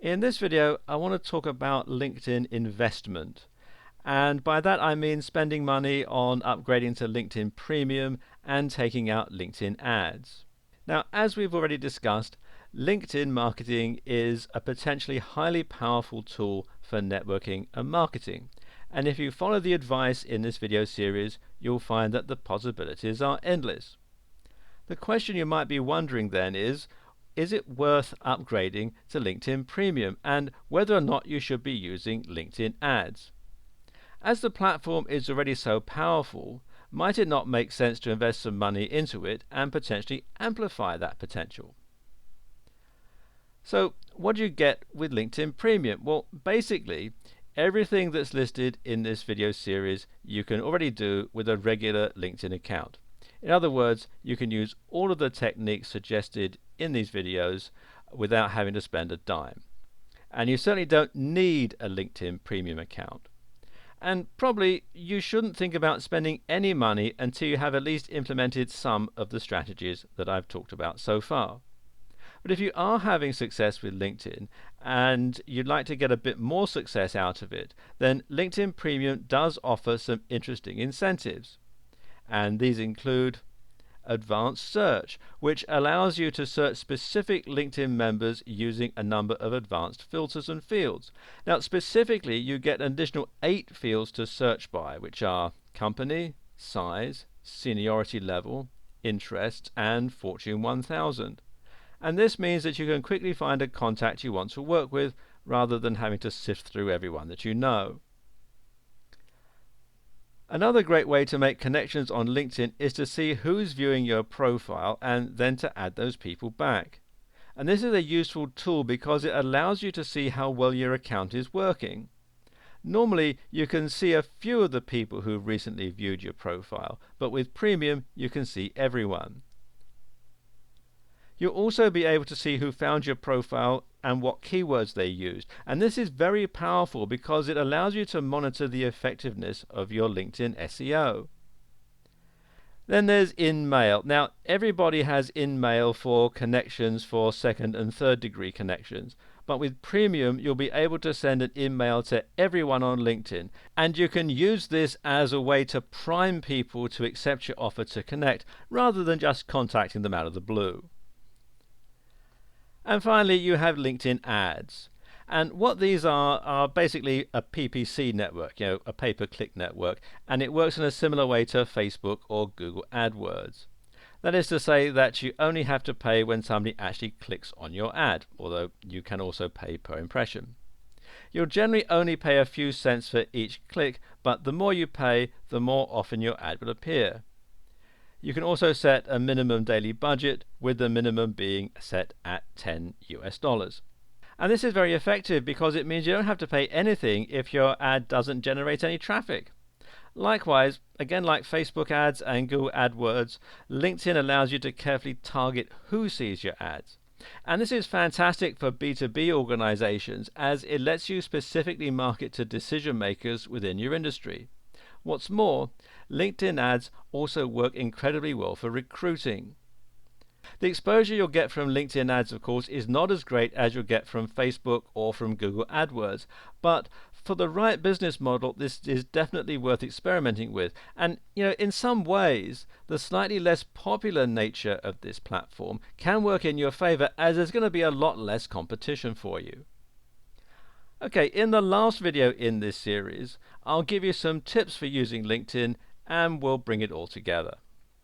In this video, I want to talk about LinkedIn investment. And by that I mean spending money on upgrading to LinkedIn Premium and taking out LinkedIn ads. Now, as we've already discussed, LinkedIn marketing is a potentially highly powerful tool for networking and marketing. And if you follow the advice in this video series, you'll find that the possibilities are endless. The question you might be wondering then is it worth upgrading to LinkedIn Premium, and whether or not you should be using LinkedIn ads? As the platform is already so powerful, might it not make sense to invest some money into it and potentially amplify that potential? So what do you get with LinkedIn Premium? Well, basically, everything that's listed in this video series you can already do with a regular LinkedIn account. In other words, you can use all of the techniques suggested in these videos without having to spend a dime. And you certainly don't need a LinkedIn Premium account. And probably you shouldn't think about spending any money until you have at least implemented some of the strategies that I've talked about so far. But if you are having success with LinkedIn and you'd like to get a bit more success out of it, then LinkedIn Premium does offer some interesting incentives. And these include advanced search, which allows you to search specific LinkedIn members using a number of advanced filters and fields. Now, specifically, you get an additional 8 fields to search by, which are company, size, seniority level, interests, and Fortune 1000. And this means that you can quickly find a contact you want to work with rather than having to sift through everyone that you know. Another great way to make connections on LinkedIn is to see who's viewing your profile and then to add those people back. And this is a useful tool because it allows you to see how well your account is working. Normally, you can see a few of the people who recently viewed your profile, but with Premium, you can see everyone. You'll also be able to see who found your profile and what keywords they used. And this is very powerful because it allows you to monitor the effectiveness of your LinkedIn SEO. Then there's InMail. Now, everybody has InMail for connections for second and third degree connections. But with Premium, you'll be able to send an InMail to everyone on LinkedIn. And you can use this as a way to prime people to accept your offer to connect rather than just contacting them out of the blue. And finally, you have LinkedIn ads. And what these are basically a PPC network, a pay-per-click network, and it works in a similar way to Facebook or Google AdWords. That is to say that you only have to pay when somebody actually clicks on your ad, although you can also pay per impression. You'll generally only pay a few cents for each click, but the more you pay, the more often your ad will appear. You can also set a minimum daily budget, with the minimum being set at $10 US. And this is very effective because it means you don't have to pay anything if your ad doesn't generate any traffic. Likewise, again like Facebook ads and Google AdWords, LinkedIn allows you to carefully target who sees your ads. And this is fantastic for B2B organizations as it lets you specifically market to decision makers within your industry. What's more, LinkedIn ads also work incredibly well for recruiting. The exposure you'll get from LinkedIn ads, of course, is not as great as you'll get from Facebook or from Google AdWords, but for the right business model, this is definitely worth experimenting with. And in some ways, the slightly less popular nature of this platform can work in your favor, as there's going to be a lot less competition for you. Okay, in the last video in this series, I'll give you some tips for using LinkedIn and we'll bring it all together.